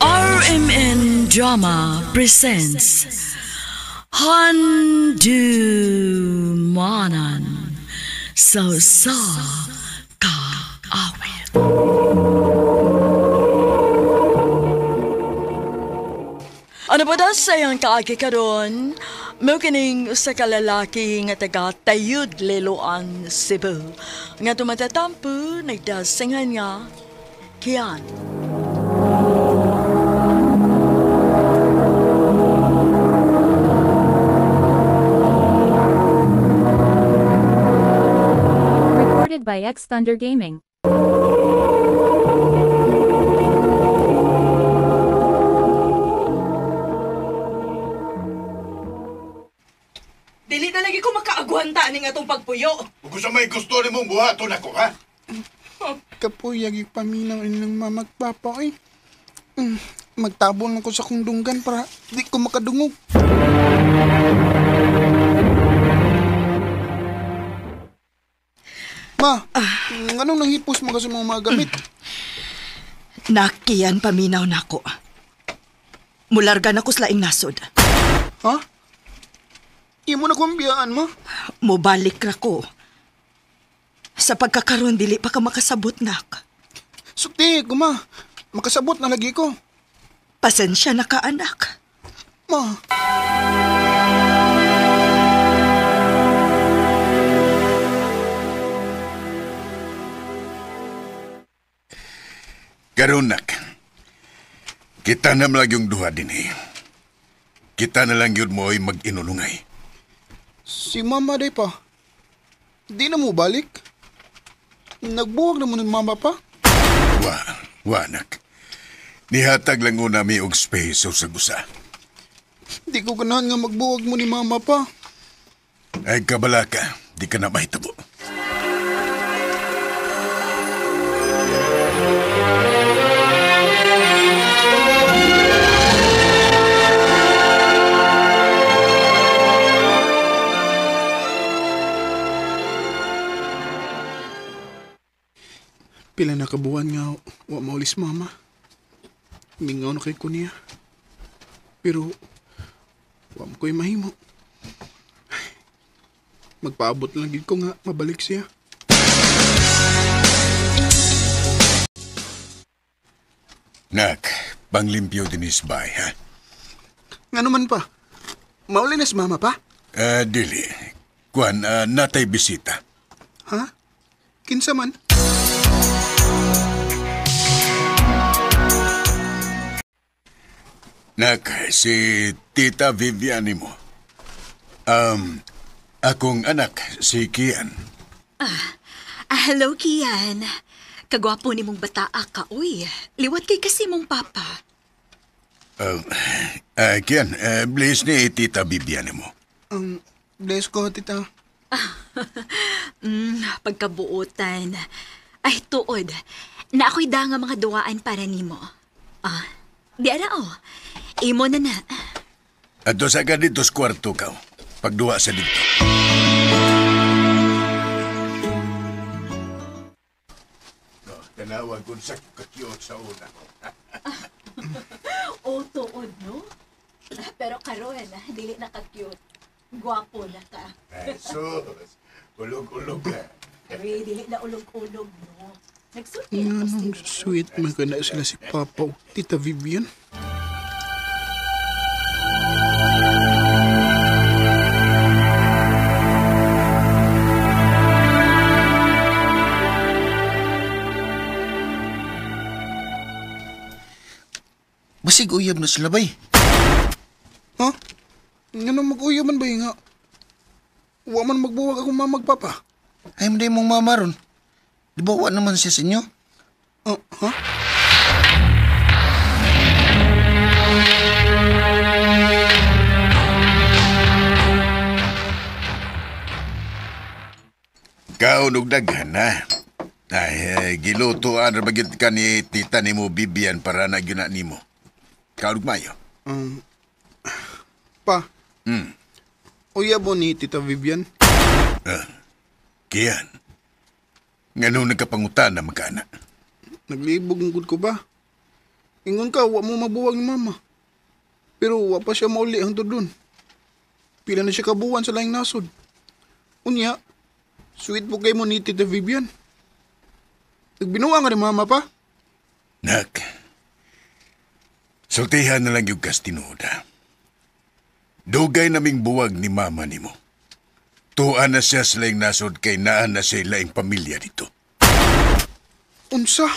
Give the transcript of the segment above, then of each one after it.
RMN Drama presents Handumanan So Ka Awit. Ano ba daw sayang kaagi karon? Mo kining usa ka lalaki nga taga Tayud, Liloan, Cebu. Nga tumatatampo nagdasingan nga Kian. Recorded by X Thunder Gaming. Dili na lagi ko makaagwanta ning atong pagpuyo. Kung sa may gusto ni mong buhaton ako, ha? Kapuyag ipaminaw ilang mamagpapa eh. Magtabon ako sa kong dunggan para di ko makadungog. Ma, anong nahipos mo kasi mga gamit? Nakiyan paminaw nako. Mulargan ako sa laing nasod. Ha? Imo na kumbiyaan mo? Mobalik ra ko. Sa pagkakaroon dili pa ka makasabot nak. Sukti, ma. Makasabot na lagi ko. Pasensya na ka anak. Ma. Karunak, kita na lang yung duha din eh. Kita na lang yun mo ay mag-inulungay. Si mama day pa. Di na mo balik? Nagbuwag na mo ng mama pa? Wanak. Nihatag lang una mi og space sa gusa. Di ko ganahan nga magbuwag mo ni mama pa. Ay kabala ka, di ka na mahitabo. Pila na kabuwan nga wa maulis mama. Mingaw na kay ko niya. Pero wa mo ko'y mahimo. Magpaabot lang gid ko nga mabalik siya. Nak, panglimpyo din isbay, ha? Nga naman pa. Mauli na si mama pa? Dili. Kuan, natay bisita. Ha? Kinsa man? Nak, si Tita Vivian mo. Akong anak, si Kian. Hello, Kian. Kagwapo ni mong bataa ka, uy. Liwat kay kasi mong papa. Kian, bless ni Tita Vivian mo. Bless ko, tita. Pagkabuutan. Ay, tuod. Na ako'y da nga mga duwaan para nimo. Di ara, Imo na na. Ato sa ka dito sa kwarto ka. Pagduwa sa dito. Tanawan ko sa kakyot sa una. Tuod, no? Pero karon, dili na ka-cute. Gwapo na ka. Jesus, ulog-ulog ka. Pero dili na ulog-ulog, no? Nagsulti Yan ako ang sweet man ka na sila si Papa o Tita Vivian. Basig uyab na sila bay. Ha? Nga nang mag-uyo man ba nga? Wa man magbuwag akong mamagpapa. Ay mo mong mama ron. Di ba wa naman siya sa inyo? Ha? Kaunog daghan na. Ay, gilutoan na bagit ka ni tita ni mo Bibian para na gyuna nimo. Kaunog mayo. Pa. Uyabo ni Tita Vivian. Kian. Nga nung nagkapangutan na magkana. Naglibog ng good ko ba? Ingon ka, wa mo mabuwag ni mama. Pero wa pa siya mauli hangtod dun. Pila na siya kabuwan sa laing nasod. Unya, sweet po kay mo ni Tita Vivian. Nagbinuwa nga ni mama pa. Nak, sultihan na lang yung kastinoda. Dugay naming buwag ni mama nimo. Tuan na siya sa laing nasod kay naan na siya laing pamilya dito. Unsa?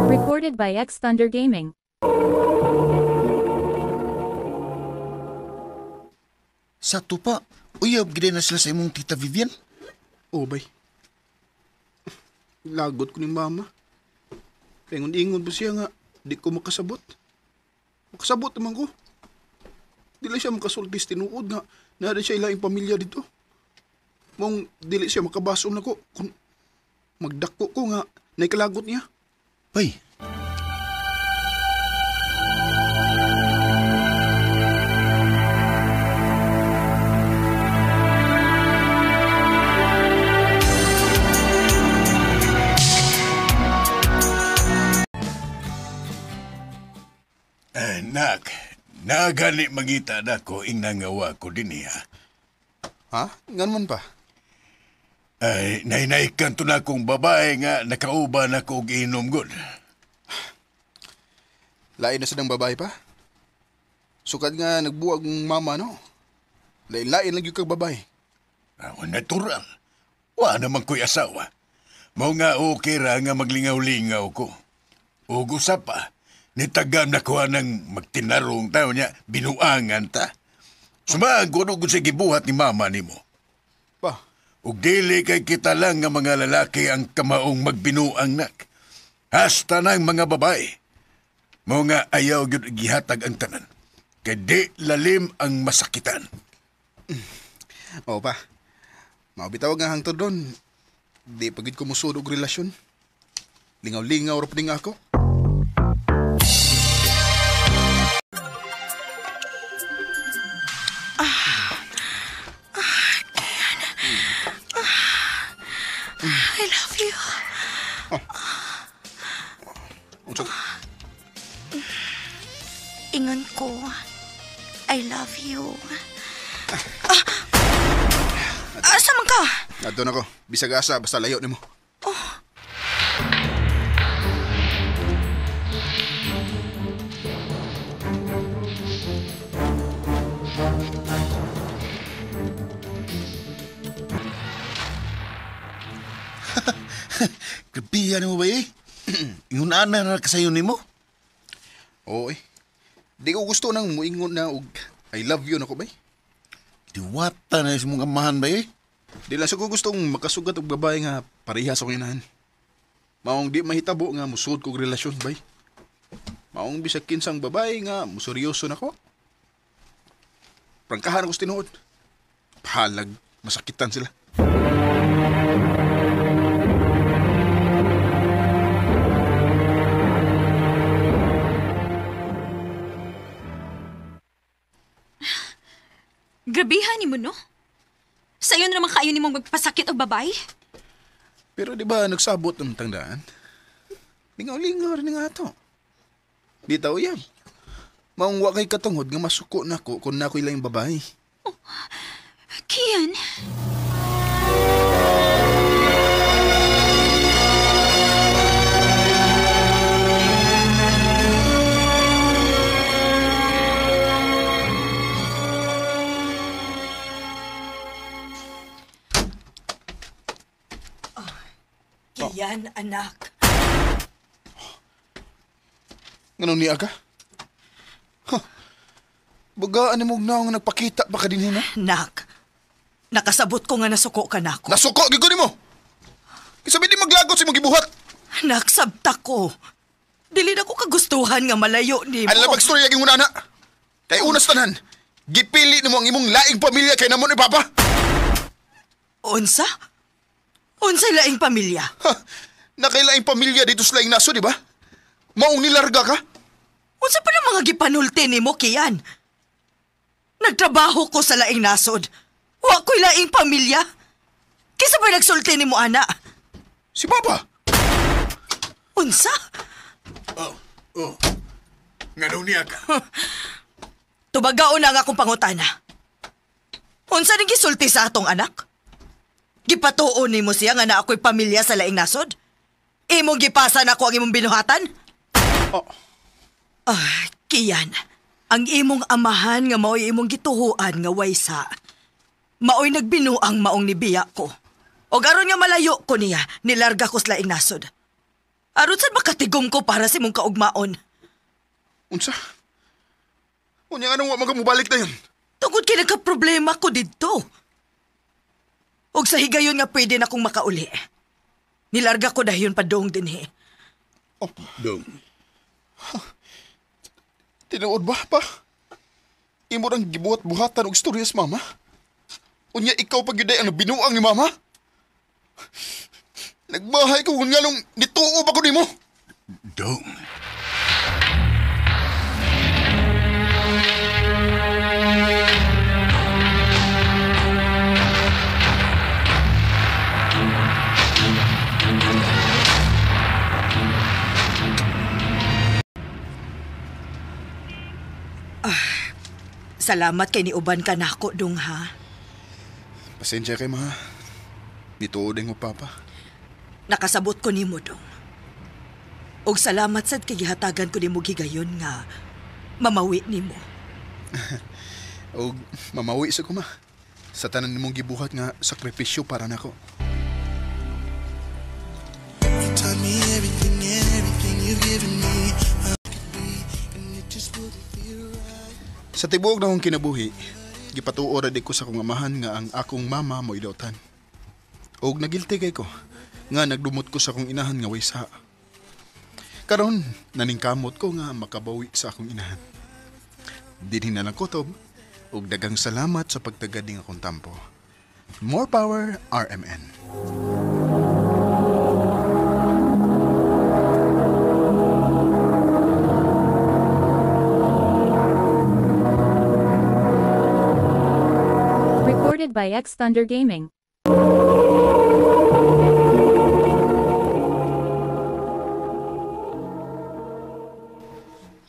Recorded by X Thunder Gaming. Sa tupa, uyab gid na sila sa imong Tita Vivian. Oh, bay. Lagot ko ni mama. Ingon-ingon ba siya nga, di ko makasabot. Makasabot naman ko. Dili siya makasultis tinuod nga, nada siya ilaing pamilya dito. Mong dili siya makabasom na ko, kung magdako ko nga, naikalagot niya. Bay, Nak, nagani mangita na ko ing nangawa ko din niya. Ha? Ganun pa? Ay, nainaikan to na kong babae nga nakauban ako og inom gud. Lain na silang babae pa? Sukad nga nagbuwag ng mama, no? Lain-lain lang yung kag babae. Natural. Wa naman ko'y asawa. Mao nga okay ra nga maglingaw-lingaw ko. Ug usa pa, nitagam na ko ng magtinarong tao niya, binuangan ta. Sumagod ug sa gibuhat ni mama nimo. Pa, Ug dili kay kita lang nga mga lalaki ang kamaong magbinuang nak. Hasta ng mga babae. Mao nga ayaw gyud gihatag ang tanan. Kay di lalim ang masakitan. oo pa. Mabitawag nga hangtod doon. Di pagid ko musud og relasyon. Lingaw-lingaw ra pud nga ako. I love you. Unsa? Ingon ko, I love you. Asa man ka? Adto na ko. Bisag asa basta layo nimo. grabihan mo ba eh? Yung ana na kasayo nimo? Oo eh. Di ko gusto nang muingon na og I love you na ko bay. Diwata na sa mong amahan ba eh? Di lang sa ko gustong makasugat og babae nga parehas sa kinahan. Maong di mahitabo nga musud kog relasyon bay. Maong bisag kinsang babae nga museryoso na ko. Prangkahan ako sa tinuod. Pahalag, masakitan sila. Grabihan ni mo, no? Sa'yo na naman kayo ni mong magpasakit o babay? Pero di ba nagsabot ng tangdaan? Lingaw-lingaw rin nga ito. Di tao yan. Maong wa kay katungod nga masuko na ko kung na ko ilang babae. Kian? Yan, anak. Ganun niya ka? Huh. Bagaan ni mong naong nagpakita pa ka din na? Nak, nakasabot ko nga nasuko ka na ako. Nasuko, gigunin mo! Isabi di maglagot si mong gibuhat! Nak, sabta ko. Dili na ko kagustuhan nga malayo ni mo. Alam magstorya yung una na. Kay unas tanan, gipili ni mo ang imong laing pamilya kay namon ni Papa. Unsa? Unsay laing pamilya? Ha, nakailaing pamilya dito sa laing naso, di ba? Maong nilarga ka? Unsa pa na mga gipanulti ni mo, Kian? Nagtrabaho ko sa laing nasod. Wa ko'y laing pamilya. Kisa ba nagsulti ni mo, ana? Si Papa! Unsa? Oh. Nga daw niya ka. Tubagaon na nga akong pangutana. Unsa ning gisulti sa atong anak? Gipatuon ni mo siya nga na ako'y pamilya sa laing nasod? Imong gipasan ako ang imong binuhatan? Oh, Kian, ang imong amahan nga mao'y imong gituhuan nga waysa. Mao'y nagbinuang maong nibiya ko. O aron nga malayo ko niya, nilarga ko sa laing nasod. Aron saan makatigom ko para sa imong kaugmaon? unsa? Unya nga nang wa magamubalik na yun. Tungod kay nagka-problema ko didto. Og sa higayon nga pwede na akong makauli. Nilarga ko dayon pa doong dinhi. Oh, Dong. tinuod ba, pa? Imo rang gibuhat-buhatan og istorya sa mama? Unya ikaw pag yun ang binuang ni mama? Nagbahay ko kung nga nung nituo ba ko ni mo? Dong. Salamat kay niuban ka nako dong ha. Pasensya kay ma. Nituo din mo, Papa. Nakasabot ko nimo dong. Og salamat sad kay gihatagan ko nimo gigayon nga mamawi nimo. O mamawi sa kuma. Sa tanan nimong gibuhat nga sakripisyo para nako. Taught me everything you've given me. I could be, and it just wouldn't feel right. Sa tibuok na akong kinabuhi, gipatuo ra di ko sa kong amahan nga ang akong mama mo ilautan. Og nagilti kay ko nga nagdumot ko sa akong inahan nga waysa. Karon naningkamot ko nga makabawi sa akong inahan. Dinhi na lang kutob og dagang salamat sa pagtagading akong tampo. More power, RMN. Recorded by X Thunder Gaming.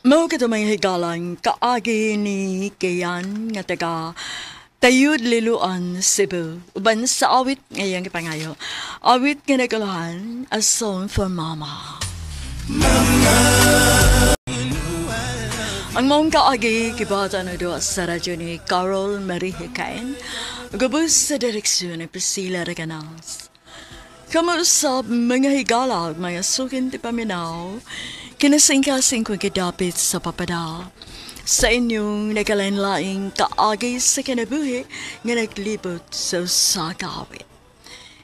Mao kita may higalang kaagi ni Kian nga taga Tayud Liloan, Cebu. Uban sa awit ngayong ipangayo. Awit nga nagalahan, A Song for Mama. Ang maong kaagi kibata na doon sa radyo ni Carol Marie Hicain. Gabos sa direksyon ni Priscilla Reganas. Kamusap mga higala mga sukin ti paminaw, kinasingkasing kong kidapit sa papada. Sa inyong nagalain-laing kaagay sa kinabuhi nga naglibot sa sakawit.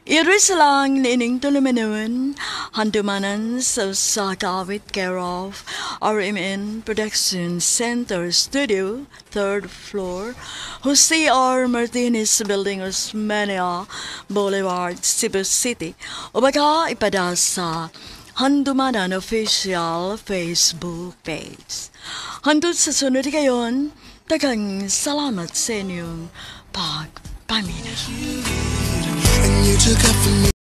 Iris lang nining tulumanon, handumanan sa sakawit care of RMN Production Center Studio, 3rd floor, Jose R. Martinez Building, Osmeña Boulevard, Cebu City. O baka ipada sa Handumanan Official Facebook page. Handod sa sunod kayon, tagang salamat sa inyong pagpamina. And you took up for me.